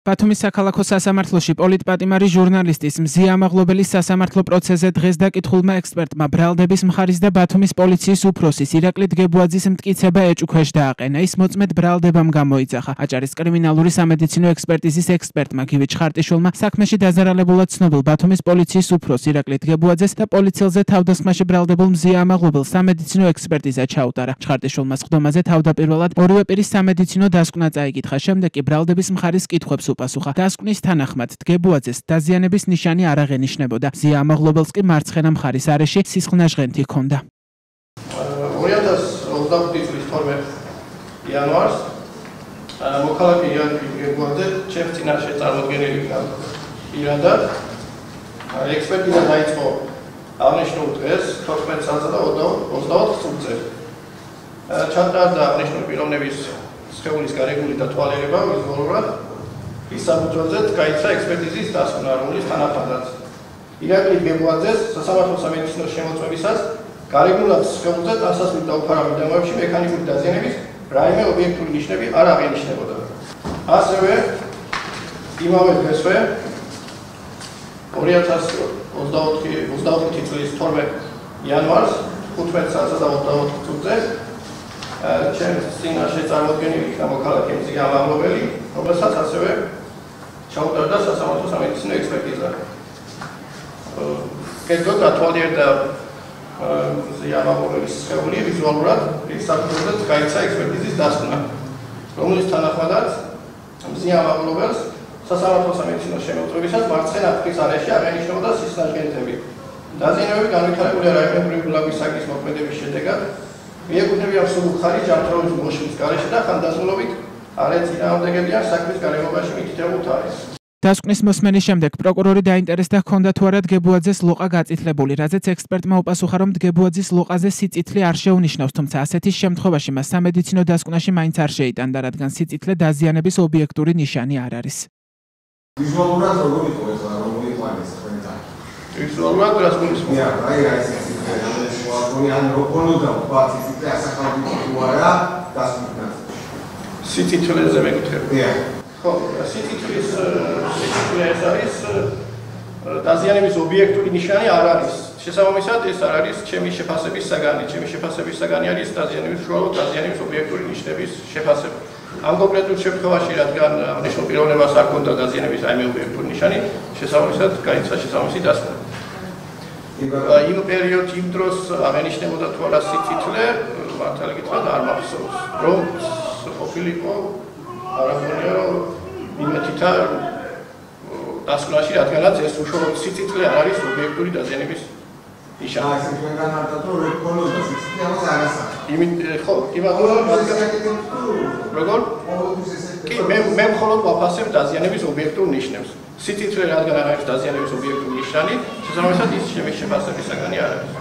ბათუმის საქალაქო სასამართლოში პოლიტპატიმარი ჟურნალისტის მზია ამაღლობელის სასამართლო პროცესზე დღეს დაკითხულმა ექსპერტმა ბრალდების მხარის და ბათუმის პოლიციის უფროსის ირაკლი დგებუაძის მტკიცება ეჭვქვეშ დააყენა. ის მოწმედ ბრალდებამ გამოიძახა. აჭარის კრიმინალური სამედიცინო ექსპერტიზის ექსპერტმა გივი ჩხარტიშვილმა საქმეში დაზარალებულად ცნობილ ბათუმის პოლიციის უფროს ირაკლი დგებუაძეს და პოლიციელზე თავდასხმაში ბრალდებულ მზია ამაღლობელს სამედიცინო ექსპერტიზა ჩაუტარა. ჩხარტიშვილმა სხდომაზე თავდაპირველად ორივე პირის სამედიცინო დასკვნა წაიკითხა. შემდეგ კი ბრალდების მხარის კითხვებს უპასუხა. დასკვნის თანახმად დგებუაძეს დაზიანების ნიშანი არ აღენიშნებოდა. მზია ამაღლობელს კი მარცხენა მხარის არეში სისხლნაჟღენთი ჰქონდა. 2025 წლის 12 იანვარს მოქალაქე ირაკლი დგებუაძე ჩემს წინაშე წარმოდგენილი პირადად ექსპერტიზა დაიწყო აღნიშნულ დღეს 14 საათსა და 24 წუთზე. ჩატარდა აღნიშნული პიროვნების სხეულის გარეგული დათვალიერება ვიზუალურად. ის საფუძველზე გაიცა ექსპერტიზის დასკვნა, რომლის თანახმადაც ირაკლი დგებუაძეს სასამართლო სამედიცინო შემოწმებისას გარეგულად სხეულზე ტანსაცმლის და უფარავი მიდამოებში მექანიკური დაზიანების რაიმე ობიექტური ნიშნები არ აღენიშნებოდა. ასევე იმავე დღესვე 2024 წლის 12 იანვარს 15 საათსა და 24 წუთზე ჩემს წინაშე წარმოდგენილი იქნა მოქალაქე მზია ამაღლობელი, რომელსაც ასევე ჩაუტარდა სასამართლო სამედიცინო ექსპერტიზა. კერძოდ დათვალიერდა მზია ამაღლობელის სხეული ვიზუალურად, რის საფუძველზეც გაიცა ექსპერტიზის დასკვნა, რომლის თანახმადაც მზია ამაღლობელს სასამართლო სამედიცინო შემოწმებისას მარცხენა ფრთის არეში აღენიშნებოდა სისხლნაჟღენთები. დაზიანებები განვითარებულია რაიმებრივი გულაგვის საკის მოქმედების შედეგად მიეკუთვნებიან სრულ მხარის ჯანმრთელობის მოშლის გარეშე და ხანდაზმულობით არ ეწინააღმდეგებიან საქმის გარემოში მითითებულ თარიღს. დასკვნის მოსმენის შემდეგ პროკურორი დაინტერესდა ჰქონდა თუ არა დგებუაძეს ლოყა გაწითლებული, რაზეც ექსპერტმა უპასუხა, რომ დგებუაძის ლოყაზე სიწითლე არ შეუნიშნავს, თუმცა ასეთი შემთხვევაში მას სამედიცინო დასკვნაში მაინც არ შეიტანდა, რადგან სიწითლე დაზიანების ობიექტური ნიშანი არ არის. ვიზუალურად როგორ იყო ეს როგორი იყო ეს ხმეთა? ვიზუალურად რას გულისხმობ? ან როგორ უნდა ვთქვა სიწითლე ასახავდი თუ არა დასკვნიდან? სიწითლეზე მეკითხები. ხო, სიწითლის ეს არის დაზიანების ობიექტური ნიშანი არ არის. შესაბამისად ეს არ არის ჩემი შეფასების საგანი. ჩემი შეფასების საგანი არის დაზიანების უშუალოდ დაზიანების ობიექტური ნიშნების შეფასება. ამ კონკრეტულ შემთხვევაში, რადგან აღნიშნულ პიროვნებას არ ჰქონდა დაზიანების რაიმე ობიექტური ნიშანი, შესაბამისად გაიცა შესაბამისი დასკვნა. იმ პერიოდში იმ დროს აღენიშნებოდა თუ არა სიწითლე, მართალი გითხრათ არ მახსოვს, რომ ყოფილიყო არამონია იმეთითა დასკვნაში, რადგანაც ეს უშუალოდ სიწითლე არ არის ობიექტური დაზიანების ნიშანი. ეს თქვენგან არ დათო რეკონოდა სიწითლე ამას არ ასახავს. ხო, როგორ? კი, მე მხოლოდ ვაფასებ დაზიანების ობიექტურ ნიშნებს. სიწითლე რადგან არ არის დაზიანების ობიექტური ნიშანი, შესაბამისად ის ჩემი შეფასების საგანი არ არის.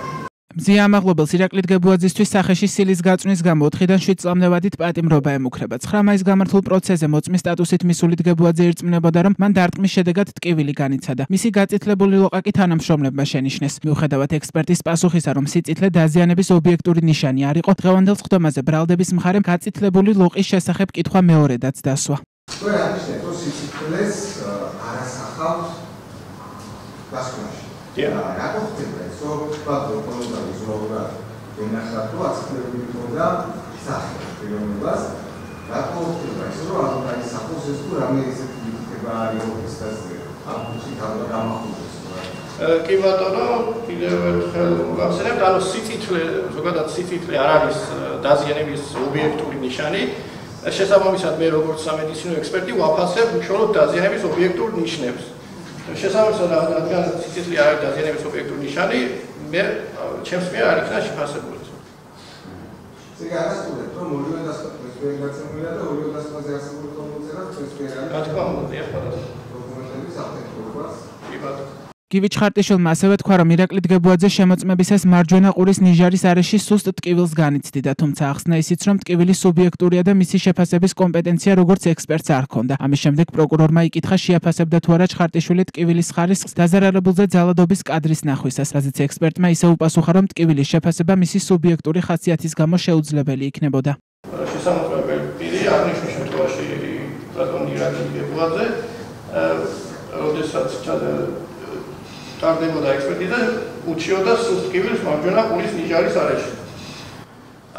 მზია ამაღლობელს ირაკლი დგებუაძისთვის სახეში სილის გაწვნის გამო 4-დან 7 წლამდე ვადით პატიმრობა ემუქრება. 9 მაისს გამართულ პროცესზე მოწმის სტატუსით მისული დგებუაძე ირწმუნებოდა, რომ მან დარტყმის შედეგად ტკივილი განიცადა. მისი გაწითლებული ლოყა კი თანამშრომლებმა შენიშნეს. მიუხედავად ექსპერტის პასუხისა, რომ სიწითლე დაზიანების ობიექტური ნიშანი არ იყო, დღევანდელ სხდომაზე ბრალდების მხარემ გაწითლებული ლოყის შესახებ კითხვა მეორედაც დასვა. თქვენ აღნიშნეთ, რომ სიწითლეს არ ასახავს დასკვნაში. რატო ხდება ეს? ვთქვათ, როკონოდა ვიზუალურად ვენახავთ, რომ აცილებული ქონდა სახე პიროვნებას. რატო ხდება ეს, რომ აღარ საფოს ეს თუ რამე ისეთი მითითება არის ოფისაზე? აფუში თავდა გამახვილებს. კი ბატონო, კიდევ ერთხელ ვახსენებთ, ანუ სიწითლე, ზოგადად სიწითლე არ არის დაზიანების ობიექტური ნიშანი. შესაბამისად, მე როგორც სამედიცინო ექსპერტი ვაფასებ უშუალოდ დაზიანების ობიექტურ ნიშნებს. შესაბამისად, რადგან სიწითლე არ არის დაზიანების ობიექტური ნიშანი, მე ჩემს მიერ არ იქნა შეფასებული. ზეგარასტურეთ, რომ ორივე დასკვნას ვეგაცემულია და ორივე დასკვნაზე არსებული კომუნიკაცია ეს ფერალი. რა თქმა უნდა, ეხლა დოკუმენტების ავთენტიკობას. კი ბატონო. გივი ჩხარტიშვილმა ასევე თქვა, რომ ირაკლი დგებუაძეს შემოწმებისას მარჯვენა ყურის ნიჟარის არეში სუსტ ტკივილს განიცდიდა, თუმცა ახსნა ისიც, რომ ტკივილი სუბიექტურია და მისი შეფასების კომპეტენცია როგორც ექსპერტს არ ჰქონდა. ამის შემდეგ პროკურორმა იკითხა, შეაფასებდა თუ არა ჩხარტიშვილი ტკივილის ხარისხს დაზარალებულზე ძალადობის კადრის ნახვისას, რაზეც ექსპერტმა ისე უპასუხა, რომ ტკივილის შეფასება მისი სუბიექტური ხასიათის გამო შეუძლებელი იქნებოდა. შესაძლებელი პირი აღნიშნულ შემთხვევაში ბატონ ირაკლი დგებუაძე გებუაძე, როდესაც ტარდებოდა ექსპერტიზა, უჩიოდა სუსტ ტკივილს მარჯვენა ყურის ნიჟარის არეში.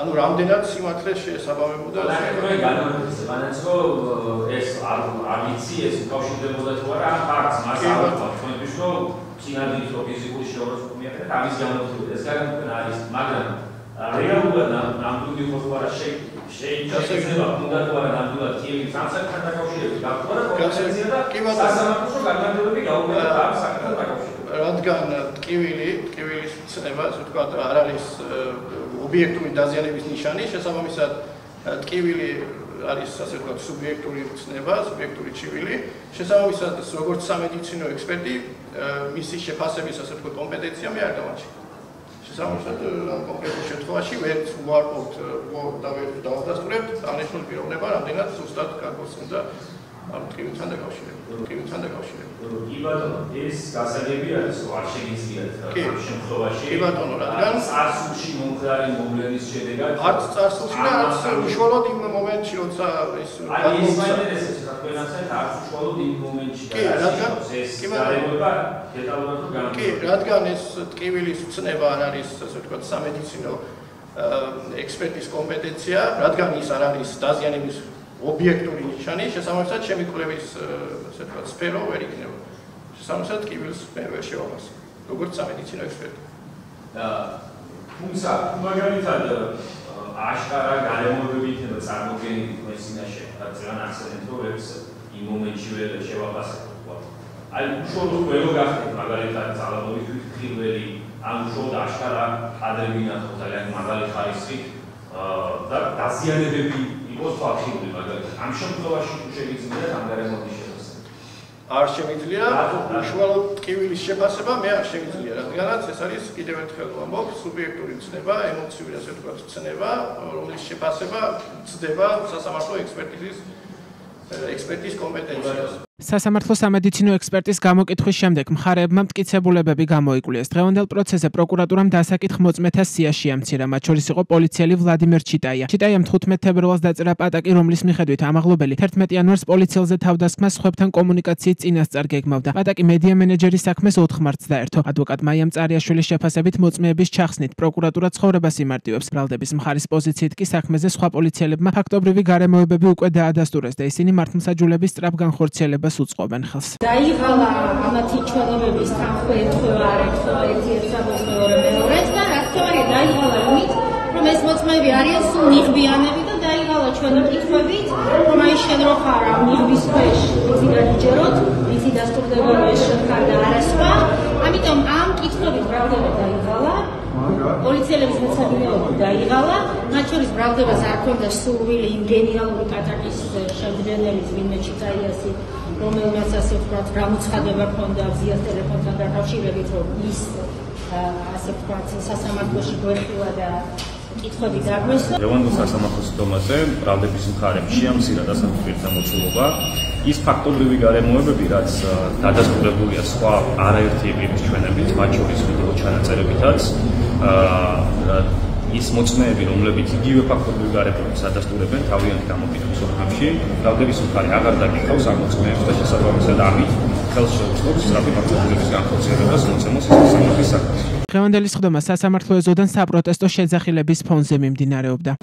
ანუ რამდენად სიმართლე შესაბამებოდა მანაც რომ ეს ამბიცი ეს უკავშირდებოდა თუ არა ფაქტს მას ავთვალ თქვენთვის რომ წინადით რო ფიზიკური შეურაცხყოფა მიაყენეთ ამის გამოთვლით ეს გარანტია არის მაგრამ რეალურად ნამდვილი ხო არა შეიძლება უნდა თუ არა ნამდვილად კიევის სამსახურთან დაკავშირებით გაგვარა კონცეფცია და სასამართლოში განმარტებები გაუქმებდა ამ საკითხთან დაკავშირებით რადგან ტკივილის ცნება ასე ვთქვათ არ არის ობიექტური დაზიანების ნიშანი, შესაბამისად ტკივილი არის ასე ვთქვათ სუბიექტური ცნება, სუბიექტური ჩივილი, შესაბამისად როგორც სამედიცინო ექსპერტი მისი შეფასების ასე ვთქვათ კომპეტენცია მე არ გამაჩნია. შესაბამისად ამ კონკრეტულ შემთხვევაში ვერც უარყოფთ და ვერ დავადასტურებთ აღნიშნულ პიროვნება, რამდენად ზუსტად კარგოს უნდა ამ ტკივილთან დაკავშირებით. კი ბატონო, ეს გასაგები არის, რომ არ შეგიძლიათ ამ შემთხვევაში. კი ბატონო, რადგან წარსულში მომხდარი მოვლენის შედეგად არც წარსულში და არც უშუალოდ იმ მომენტში, როცა ის არის მაინტერესებს რა თქვენაცეთ არც უშუალოდ იმ მომენტში და ეს გარემოება დეტალურად განვიხილოთ. კი, რადგან ეს ტკივილის ცნება არ არის, ასე ვთქვათ, სამედიცინო ექსპერტის კომპეტენცია, რადგან ის არ არის დაზიანების ობიექტური ნიშანი, შესაბამისად ჩემი კვლევის ასე ვთქვათ სფერო ვერ იქნება. შესაბამისად ტკივილს მე ვერ შევაფასებ, როგორც სამედიცინო ექსპერტი. თუმცა მაგალითად აშკარა გარემოებები იქნება წარმოქმნილი თქვენს წინაშე, რაც ძალიან ახსენეთ, რომ ეს იმ მომენტში ვერ შევაფასებ. აი უშუალოდ ყველო გახდეთ მაგალითად ძალადობის თვითმხილველი, ან უშუალოდ აშკარა კადრები ნახოთ ძალიან მაგალი ხარისხით და დაზიანებები იყოს ფაქტური მაგალითად. ამ შემთხვევაში თუ შეგიძლიათ ამ გარემოების შესაძლებლობა. არ შემიძლია უშუალოდ ტკივილის შეფასება მე არ შემიძლია, რადგანაც ეს არის კიდევ ერთხელ ვამბობ, სუბიექტური ცნება, ემოციური ასე ვთქვათ ცნება, რომლის შეფასება ცდება სასამართლო ექსპერტის კომპეტენციაზე. სასამართლო სამედიცინო ექსპერტის გამოკითხვის შემდეგ მხარეებმა მტკიცებულებები გამოიკვლიეს. დღევანდელ პროცესზე პროკურატურამ დასაკითხ მოწმეთა სია შეამცირა, მათ შორის იყო პოლიციელი ვლადიმერ ჩიტაია. ჩიტაიამ 15 თებერვალს დაწერა პატაკი, რომლის მიხედვით ამაღლობელი 11 იანვარს პოლიციელზე თავდასხმას სხვებთან კომუნიკაციის წინასწარ გეგმავდა. პატაკი მედია მენეჯერის საქმეს 4 მარტს დაერთო. ადვოკატ მაიამ წარიაშვილის შეფასებით მოწმეების ჩახსნით პროკურატურა ცხოვრებას იმარტივებს. ბრალდების მხარის პოზიციით კი საქმეზე სხვა პოლიციელებმა ფაქტობრივი გარემოებები უკვე დაადასტურეს და ისინი მართლმსაჯულების სწრაფ განხორციელებას უწყობენ ხელს. დაიღალა ამათი ჩვენებების თანხმე ეთქვა არ ეთქვა ერთ-ერთს მეორეს და რა თქმა უნდა დაიღალა იმით რომ ეს მოწმეები არიან სულ ნიღბიანები და დაიღალა ჩვენი კითხვებით რომ აი შენ რო ხარ ამ ნიღბის ქვეშ იცი გაიჯეროთ იცი დასტურდება ეს შეხარ და არასვა ამიტომ ამ კითხვებით ბრალდება დაიღალა პოლიციელების მეცადინეობა დაიღალა მათ შორის ბრალდებას არ ქონდა სურვილი იმ გენიალური პატაკის შემდგენელის ვინმე ჩიტაიასი რომელმაც ასე ვთქვათ გამოცხადება ქონდა ზიას ტელეფონთან დაკავშირებით რომ ის ასე ვთქვათ სასამართლოში გვეხილა და კითხვები დაგვესვა. ლევანდოს სასამართლოს დომაზე ბრალდების მხარემ შეამცირა დასაწყისად მოცულობა ის ფაქტობრივი გარემოებები რაც დადასტურებულია სხვა არაერთი ეპიდემიის ჩვენებით მათ შორის ვიდეო ჩანაწერებითაც ის მოწმეები, რომლებიც იგივე ფაქტობრივი გარემოებებს ადასტურებენ თავიანთ გამოკითხვის ორგანოში, ბრალდების მხარე აღარ დაგიხავს ამ მოწმეებს და შესაბამისად ამით ხელს შეუწყობს სწრაფი ფაქტობრივების განხორციელებას მოცემულ სასამართლოს საქმეში. დღევანდელი სხდომა სასამართლო ეზოდან საპროტესტო შეძახილების ფონზე მიმდინარეობდა.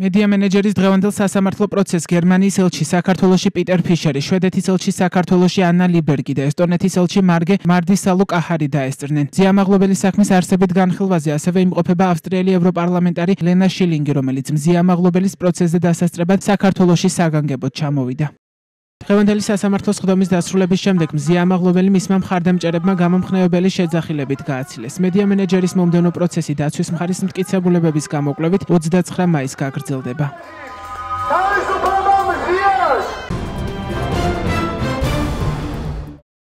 მედია მენეჯერის დღევანდელ სასამართლო პროცესს გერმანიის ელჩი საქართველოში პიტერ ფიშერი, შვედეთის ელჩი საქართველოში ანა ლიბერგი და ესტონეთის ელჩი მარგე მარდისალუ კაჰარი დაესწრნენ. მზიამაღლობელი საქმის არსებით განხილვაზე ასევე იმყოფება ავსტრიელი ევროპარლამენტარი ლენა შილინგი, რომელიც მზიამაღლობელის პროცესზე დასასწრებად საქართველოში საგანგებოდ ჩამოვიდა. დღევანდელი სასამართლოს ხდომის დასრულების შემდეგ მზიამაღლობელი მისმა მხარდამჭერებმა გამომხნევებელი შეძახილებით გააცილეს. მედია მენეჯერის მომდევნო პროცესი დაცვის მხარის მტკიცებულებების გამოკვლევით 29 მაისს გაგრძელდება.